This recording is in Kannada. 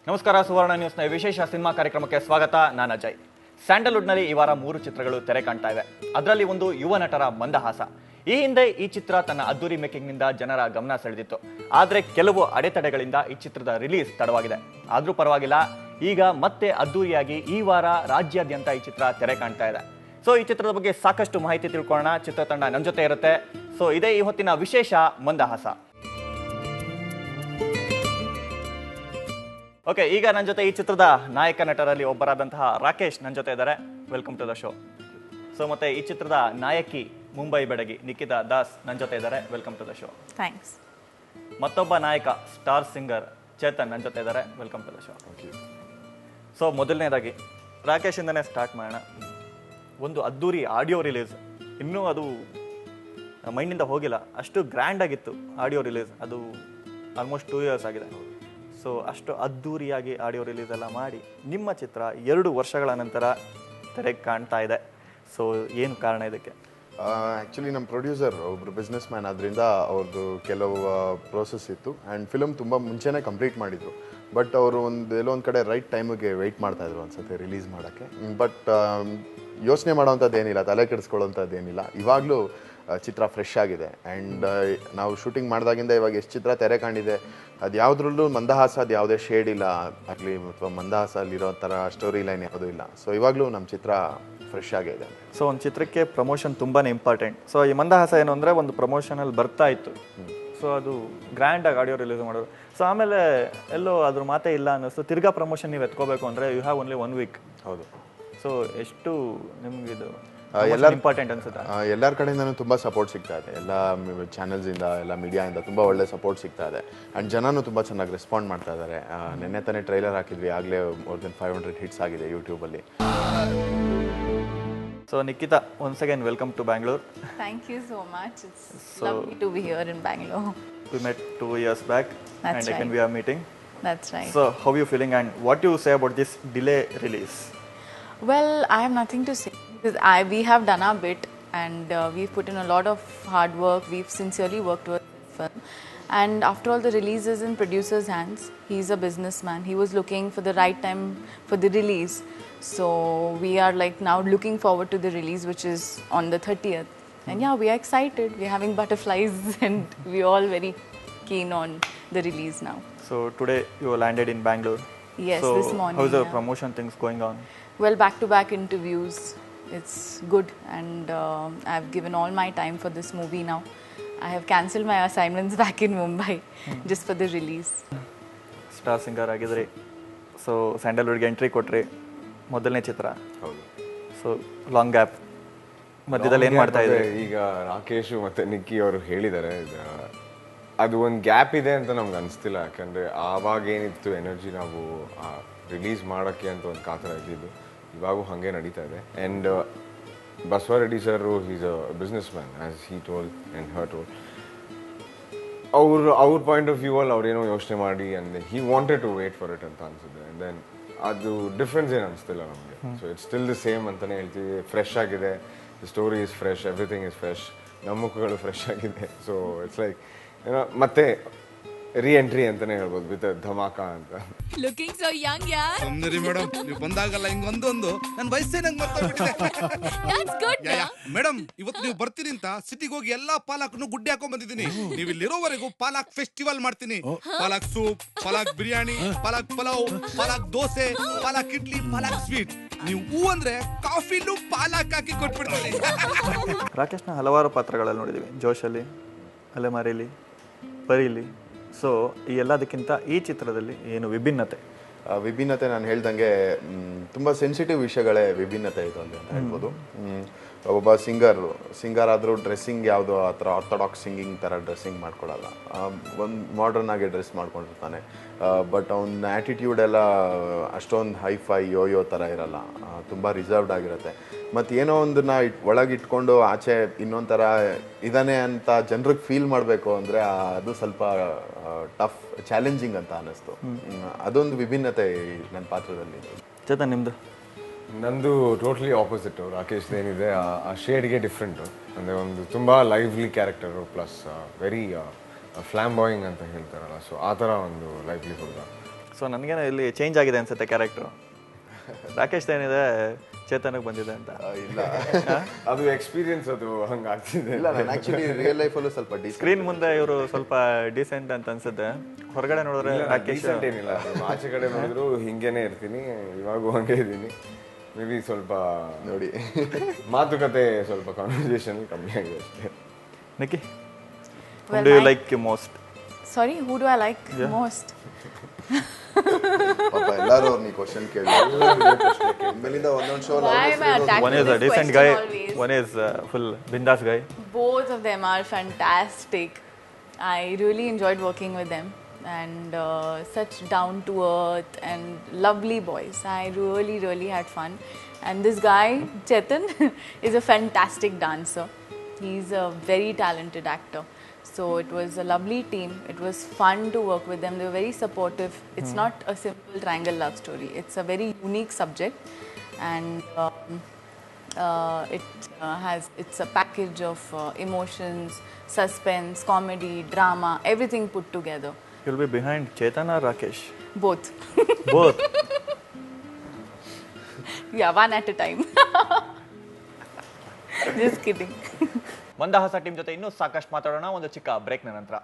ನಮಸ್ಕಾರ. ಸುವರ್ಣ ನ್ಯೂಸ್ನ ವಿಶೇಷ ಸಿನಿಮಾ ಕಾರ್ಯಕ್ರಮಕ್ಕೆ ಸ್ವಾಗತ. ನಾನು ಅಜಯ್. ಸ್ಯಾಂಡಲ್ವುಡ್ನಲ್ಲಿ ಈ ವಾರ 3 ಚಿತ್ರಗಳು ತೆರೆ ಕಾಣ್ತಾ ಇವೆ. ಅದರಲ್ಲಿ ಒಂದು ಯುವ ನಟರ ಮಂದಹಾಸ. ಈ ಹಿಂದೆ ಈ ಚಿತ್ರ ತನ್ನ ಅದ್ದೂರಿ ಮೇಕಿಂಗ್ನಿಂದ ಜನರ ಗಮನ ಸೆಳೆದಿತ್ತು. ಆದರೆ ಕೆಲವು ಅಡೆತಡೆಗಳಿಂದ ಈ ಚಿತ್ರದ ರಿಲೀಸ್ ತಡವಾಗಿದೆ. ಆದರೂ ಪರವಾಗಿಲ್ಲ, ಈಗ ಮತ್ತೆ ಅದ್ದೂರಿಯಾಗಿ ಈ ವಾರ ರಾಜ್ಯಾದ್ಯಂತ ಈ ಚಿತ್ರ ತೆರೆ ಕಾಣ್ತಾ ಇದೆ. ಸೊ ಈ ಚಿತ್ರದ ಬಗ್ಗೆ ಸಾಕಷ್ಟು ಮಾಹಿತಿ ತಿಳ್ಕೊಳ್ಳೋಣ. ಚಿತ್ರತಂಡ ನನ್ನ ಜೊತೆ ಇರುತ್ತೆ. ಸೊ ಇದೇ ಈ ಹೊತ್ತಿನ ವಿಶೇಷ ಮಂದಹಾಸ. ಓಕೆ, ಈಗ ನನ್ನ ಜೊತೆ ಈ ಚಿತ್ರದ ನಾಯಕ ನಟರಲ್ಲಿ ಒಬ್ಬರಾದಂತಹ ರಾಕೇಶ್ ನನ್ನ ಜೊತೆ ಇದ್ದಾರೆ. Welcome to the show. So ಮತ್ತೆ ಈ ಚಿತ್ರದ ನಾಯಕಿ ಮುಂಬೈ ಬೆಡಗಿ ನಿಖಿತಾ ದಾಸ್ ನನ್ನ ಜೊತೆ ಇದ್ದಾರೆ. Welcome to the show. Thanks. ಮತ್ತೊಬ್ಬ ನಾಯಕ ಸ್ಟಾರ್ ಸಿಂಗರ್ ಚೇತನ್ ನನ್ನ ಜೊತೆ ಇದ್ದಾರೆ. Welcome to the show. So ಮೊದಲನೇದಾಗಿ ರಾಕೇಶ್ ಇಂದನೇ ಸ್ಟಾರ್ಟ್ ಮಾಡೋಣ. ಒಂದು ಅದ್ದೂರಿ ಆಡಿಯೋ ರಿಲೀಸ್, ಇನ್ನೂ ಅದು ಮೈಂಡಿಂದ ಹೋಗಿಲ್ಲ, ಅಷ್ಟು ಗ್ರ್ಯಾಂಡ್ ಆಗಿತ್ತು ಆಡಿಯೋ ರಿಲೀಸ್. ಅದು ಆಲ್ಮೋಸ್ಟ್ 2 years ಆಗಿದೆ. ಸೊ ಅಷ್ಟು ಅದ್ದೂರಿಯಾಗಿ ಆಡಿಯೋ ರಿಲೀಸ್ ಎಲ್ಲ ಮಾಡಿ ನಿಮ್ಮ ಚಿತ್ರ 2 ವರ್ಷಗಳ ನಂತರ ತೆರೆಗೆ ಕಾಣ್ತಾ ಇದೆ. ಸೊ ಏನು ಕಾರಣ ಇದಕ್ಕೆ? ಆ್ಯಕ್ಚುಲಿ ನಮ್ಮ ಪ್ರೊಡ್ಯೂಸರ್ ಒಬ್ಬರು ಬಿಸ್ನೆಸ್ ಮ್ಯಾನ್, ಅದರಿಂದ ಅವ್ರದ್ದು ಕೆಲವು ಪ್ರೋಸೆಸ್ ಇತ್ತು ಆ್ಯಂಡ್ ಫಿಲಮ್ ತುಂಬ ಮುಂಚೆನೇ ಕಂಪ್ಲೀಟ್ ಮಾಡಿದರು. ಬಟ್ ಅವರು ಎಲ್ಲೋ ಒಂದು ಕಡೆ ರೈಟ್ ಟೈಮಿಗೆ ವೆಯ್ಟ್ ಮಾಡ್ತಾಯಿದ್ರು ಅನ್ಸುತ್ತೆ ರಿಲೀಸ್ ಮಾಡೋಕ್ಕೆ. ಬಟ್ ಯೋಚನೆ ಮಾಡೋವಂಥದ್ದು ಏನಿಲ್ಲ, ತಲೆ ಕೆಡಿಸ್ಕೊಳ್ಳೋವಂಥದ್ದು ಏನಿಲ್ಲ. ಇವಾಗಲೂ ಚಿತ್ರ ಫ್ರೆಶ್ ಆಗಿದೆ ಆ್ಯಂಡ್ ನಾವು ಶೂಟಿಂಗ್ ಮಾಡಿದಾಗಿಂದ ಇವಾಗ ಎಷ್ಟು ಚಿತ್ರ ತೆರೆ ಕಾಣಿದೆ, ಅದು ಯಾವುದ್ರಲ್ಲೂ ಮಂದಹಾಸ, ಅದು ಯಾವುದೇ ಶೇಡ್ ಇಲ್ಲ ಆಗಲಿ ಅಥವಾ ಮಂದಹಾಸ ಅಲ್ಲಿರೋ ಥರ ಸ್ಟೋರಿ ಲೈನ್ ಯಾವುದೂ ಇಲ್ಲ. ಸೊ ಇವಾಗಲೂ ನಮ್ಮ ಚಿತ್ರ ಫ್ರೆಶ್ ಆಗಿದೆ. ಸೊ ಒಂದು ಚಿತ್ರಕ್ಕೆ ಪ್ರಮೋಷನ್ ತುಂಬಾ ಇಂಪಾರ್ಟೆಂಟ್. ಸೊ ಈ ಮಂದಹಾಸ ಏನು ಅಂದರೆ ಒಂದು ಪ್ರಮೋಷನಲ್ಲಿ ಬರ್ತಾ ಇತ್ತು. ಸೊ ಅದು ಗ್ರ್ಯಾಂಡಾಗಿ ಆಡಿಯೋ ರಿಲೀಸ್ ಮಾಡೋದು. ಸೊ ಆಮೇಲೆ ಎಲ್ಲೋ ಅದ್ರ ಮಾತೇ ಇಲ್ಲ ಅನ್ನಿಸ್ತು. ತಿರ್ಗಾ ಪ್ರಮೋಷನ್ ನೀವು ಎತ್ಕೋಬೇಕು ಅಂದರೆ ಯು ಹ್ಯಾವ್ ಓನ್ಲಿ 1 week. ಹೌದು. ಸೊ ಎಷ್ಟು ನಿಮಗಿದು ಎಲ್ಲರ ಇಂಪಾರ್ಟೆಂಟ್ ಅನ್ಸುತ್ತೆ? ಎಲ್ಲರ ಕಡೆಯಿಂದನೂ ತುಂಬ ಸಪೋರ್ಟ್ ಸಿಗ್ತಾ ಇದೆ. ಎಲ್ಲ ಚಾನಲ್ಸಿಂದ, ಎಲ್ಲ ಮೀಡಿಯಾಯಿಂದ ತುಂಬ ಒಳ್ಳೆ ಸಪೋರ್ಟ್ ಸಿಗ್ತಾ ಇದೆ ಆ್ಯಂಡ್ ಜನನೂ ತುಂಬ ಚೆನ್ನಾಗಿ ರೆಸ್ಪಾಂಡ್ ಮಾಡ್ತಾ ಇದ್ದಾರೆ. ನಿನ್ನೆ ತಾನೇ ಟ್ರೈಲರ್ ಹಾಕಿದ್ವಿ, ಆಗಲೇ ಮೋರ್ ದೆನ್ 500 ಹಿಟ್ಸ್ ಆಗಿದೆ ಯೂಟ್ಯೂಬಲ್ಲಿ. So Nikhita, once again welcome to Bangalore. Thank you so much. It's lovely to be here in Bangalore. We met 2 years back. That's and again right. we are meeting. That's right. So how are you feeling and what do you say about this delay release? Well, I have nothing to say because we have done our bit and we've put in a lot of hard work. We've sincerely worked towards the film. And after all, the release is in producer's hands. He's a businessman. He was looking for the right time for the release. So we are like now looking forward to the release, which is on the 30th. And yeah, we are excited. We're having butterflies and we're all very keen on the release now. So today you landed in Bangalore. Yes, so this morning. How's the yeah. promotion things going on? Well, back-to-back interviews. It's good and I've given all my time for this movie now. I have cancelled my assignments back in Mumbai just for the release. Star singer ಆಗಿದ್ರಿ. ಸೊ ಸ್ಯಾಂಡಲ್ವುಡ್ಗೆ ಎಂಟ್ರಿ ಕೊಟ್ರಿ, ಮೊದಲನೇ ಚಿತ್ರ. ಹೌದು. ಸೊ ಲಾಂಗ್ ಗ್ಯಾಪ್ ಮಧ್ಯದಲ್ಲಿ ಏನು ಮಾಡ್ತಾ ಇದ್ರಿ? ಈಗ ರಾಕೇಶ್ ಮತ್ತೆ ನಿಕ್ಕಿ ಅವರು ಹೇಳಿದ್ದಾರೆ, ಅದು ಒಂದು ಗ್ಯಾಪ್ ಇದೆ ಅಂತ ನಮ್ಗೆ ಅನಿಸ್ತಿಲ್ಲ. ಯಾಕಂದರೆ ಆವಾಗ ಏನಿತ್ತು ಎನರ್ಜಿ, ನಾವು ರಿಲೀಸ್ ಮಾಡೋಕ್ಕೆ ಅಂತ ಒಂದು ಕಾತರ ಇದ್ದಿದ್ದು, ಇವಾಗೂ ಹಾಗೆ ನಡೀತಾ ಇದೆ. And Basavareddy sir, is a business man as he told and her told. ಅವ್ರ ಪಾಯಿಂಟ್ ಆಫ್ ವ್ಯೂ ಅಲ್ಲಿ ಅವ್ರೇನೋ ಯೋಚನೆ ಮಾಡಿ and he wanted to wait for it ಅಂತ ಅನ್ಸುತ್ತೆ. ಆ್ಯಂಡ್ ದೆನ್ ಅದು ಡಿಫ್ರೆನ್ಸ್ ಏನು ಅನಿಸ್ತಿಲ್ಲ ನಮಗೆ. So it's still the same ಅಂತಲೇ ಹೇಳ್ತೀವಿ. ಫ್ರೆಶ್ ಆಗಿದೆ, the story is fresh, everything is fresh, ನಮ್ಮ ಮುಖಗಳು ಫ್ರೆಶ್ ಆಗಿದೆ. ಸೊ ಇಟ್ಸ್ ಲೈಕ್ ಏನೋ ಮತ್ತೆ ರೀಎಂಟ್ರಿ ಅಂತಾನೆ ಹೇಳ್ಬೋದು, ವಿತ್ ಧಮಾಕ ಅಂತ. ಲುಕಿಂಗ್ ಸೋ ಯಂಗ್ ಯಾರ್. ಸುಮ್ಮನೆ ಮೇಡಮ್, ನೀವು ಬಂದಾಗಲ್ಲ ಹಿಂಗೊಂದೊಂದು ನನ್ನ ವಯಸ್ಸೇ ನಂಗೆ ಮರ್ತೋಗ್ಬಿಟ್ಟಿದೆ. That's good. ಮೇಡಮ್, ಇವತ್ತು ನೀವು ಬರ್ತೀರಿ ಅಂತ ಸಿಟಿಗೆ ಹೋಗಿ ಎಲ್ಲಾ ಪಾಲಕ್ನು ಗುಡ್ಡೆ ಹಾಕೊಂಡ್ ಬಂದಿದ್ದೀನಿ. ನೀವು ಇಲ್ಲಿರೋವರೆಗೂ ಪಾಲಕ್ ಫೆಸ್ಟಿವಲ್ ಮಾಡ್ತೀನಿ. ಪಾಲಕ್ ಸೂಪ್, ಪಾಲಕ್ ಬಿರಿಯಾನಿ, ಪಾಲಕ್ ಪಲಾವ್, ಪಾಲಕ್ ದೋಸೆ, ಪಾಲಕ್ ಇಡ್ಲಿ, ಪಾಲಕ್ ಸ್ವೀಟ್. ನೀವು ಹೂ ಅಂದ್ರೆ ಕಾಫಿಲೂ ಪಾಲಕ್ ಹಾಕಿ ಕೊಟ್ಬಿಡ್ತೀನಿ. ರಾಕೇಶ್ನ ಹಲವಾರು ಪಾತ್ರಗಳಲ್ಲಿ ನೋಡಿದ್ದೀವಿ. ಜೋಶಲ್ಲಿ, ಅಲೆಮಾರಿಲಿ, ಪರಿಲಿ. ಸೊ ಈ ಎಲ್ಲದಕ್ಕಿಂತ ಈ ಚಿತ್ರದಲ್ಲಿ ಏನು ವಿಭಿನ್ನತೆ? ವಿಭಿನ್ನತೆ ನಾನು ಹೇಳ್ದಂಗೆ ತುಂಬ ಸೆನ್ಸಿಟಿವ್ ವಿಷಯಗಳೇ ವಿಭಿನ್ನತೆ ಇದು ಅಂತ ಹೇಳ್ಬೋದು. ಒಬ್ಬ ಸಿಂಗರ್ ಆದರೂ ಡ್ರೆಸ್ಸಿಂಗ್ ಯಾವುದೋ ಆ ಥರ ಆರ್ಥೋಡಾಕ್ಸ್ ಸಿಂಗಿಂಗ್ ಥರ ಡ್ರೆಸ್ಸಿಂಗ್ ಮಾಡ್ಕೊಳ್ಳಲ್ಲ. ಒಂದು ಮಾಡರ್ನ್ ಆಗಿ ಡ್ರೆಸ್ ಮಾಡ್ಕೊಂಡಿರ್ತಾನೆ. ಬಟ್ ಅವನ ಆ್ಯಟಿಟ್ಯೂಡ್ ಎಲ್ಲ ಅಷ್ಟೊಂದು ಹೈಫೈ ಯೋಯೋ ಥರ ಇರಲ್ಲ, ತುಂಬ ರಿಸರ್ವ್ಡ್ ಆಗಿರುತ್ತೆ. ಮತ್ತು ಏನೋ ಒಂದನ್ನ ಒಳಗಿಟ್ಕೊಂಡು ಆಚೆ ಇನ್ನೊಂದು ಥರ ಇದ್ದಾನೆ ಅಂತ ಜನರಿಗೆ ಫೀಲ್ ಮಾಡಬೇಕು ಅಂದರೆ ಅದು ಸ್ವಲ್ಪ ಟಫ್, ಚಾಲೆಂಜಿಂಗ್ ಅಂತ ಅನ್ನಿಸ್ತು. ಅದೊಂದು ವಿಭಿನ್ನತೆ ನನ್ನ ಪಾತ್ರದಲ್ಲಿ. ಚೇತನ್, ನಿಮ್ಮದು? ನಂದು ಟೋಟ್ಲಿ ಆಪೋಸಿಟ್ಟು. ರಾಕೇಶ್ ಏನಿದೆ ಆ ಶೇಡ್ಗೆ ಡಿಫ್ರೆಂಟು. ಅಂದರೆ ಒಂದು ತುಂಬ ಲೈವ್ಲಿ ಕ್ಯಾರೆಕ್ಟರು ಪ್ಲಸ್ ವೆರಿ ಫ್ಲ್ಯಾಂಬಾಯಿಂಗ್ ಅಂತ ಹೇಳ್ತಾರಲ್ಲ, ಸೊ ಆ ಥರ ಒಂದು ಲೈವ್ಲಿ ಹುಡುಗ. ಸೊ ನನಗೇನೋ ಇಲ್ಲಿ ಚೇಂಜ್ ಆಗಿದೆ ಅನ್ಸುತ್ತೆ ಕ್ಯಾರೆಕ್ಟ್ರು. ರಾಕೇಶ್ ಏನಿದೆ ಚೇತನಕ್ಕೆ ಬಂದಿದೆ ಅಂತ. ಇಲ್ಲ ಅದು ಎಕ್ಸ್ಪೀರಿಯನ್ಸ್ ಅದು ಹಂಗೆ ಆಗ್ತಿದೆ. ಇಲ್ಲ ನಾನು ಆ್ಯಕ್ಚುಲಿ ರಿಯಲ್ ಲೈಫಲ್ಲೂ ಸ್ವಲ್ಪ ಸ್ಕ್ರೀನ್ ಮುಂದೆ ಇವರು ಸ್ವಲ್ಪ ಡೀಸೆಂಟ್ ಅಂತ ಅನ್ಸುತ್ತೆ, ಹೊರಗಡೆ ನೋಡಿದ್ರೆ ರಾಕೇಶ್ Decent ಏನಿಲ್ಲ, ಆಚೆ ಕಡೆ ನೋಡಿದ್ರು ಹಿಂಗೇನೆ ಇರ್ತೀನಿ, ಇವಾಗೂ ಹಂಗೆ ಇದ್ದೀನಿ. ಮೇ ಬಿ ಸ್ವಲ್ಪ ನೋಡಿ ಮಾತುಕತೆ ಸ್ವಲ್ಪ ಕಾನ್ವರ್ಸೇಷನ್ ಕಮ್ಮಿ ಆಗಿದೆ ಅಷ್ಟೇ. Nikki, Well, do you my- like most? Sorry, who do I like most? ಪಾಪ ಎಲ್ಲರೂ ಅವ್ರನ್ನ ಈ ಕ್ವಶನ್ ಕೇಳಿ ಮೇಲಿಂದ ಒಂದೊಂದು show Why am I attacked One with is a this decent question guy, always? one is full bindas guy. Both of them are fantastic. I really enjoyed working with them, and such down to earth and lovely boys. I really had fun. And this guy Chetan is a fantastic dancer. He's a very talented actor. So it was a lovely team. It was fun to work with them. They were very supportive. It's not a simple triangle love story. It's a very unique subject, and it's a package of emotions, suspense, comedy, drama, everything put together. You'll be behind Chetan or Rakesh? Both. Both. Yeah, one at a time. Just kidding. ಮಂದಹಾಸ ಟೀಮ್ ಜೊತೆ ಇನ್ನೂ ಸಾಕಷ್ಟು ಮಾತಾಡೋಣ ಒಂದು ಚಿಕ್ಕ ಬ್ರೇಕ್ನ ನಂತರ.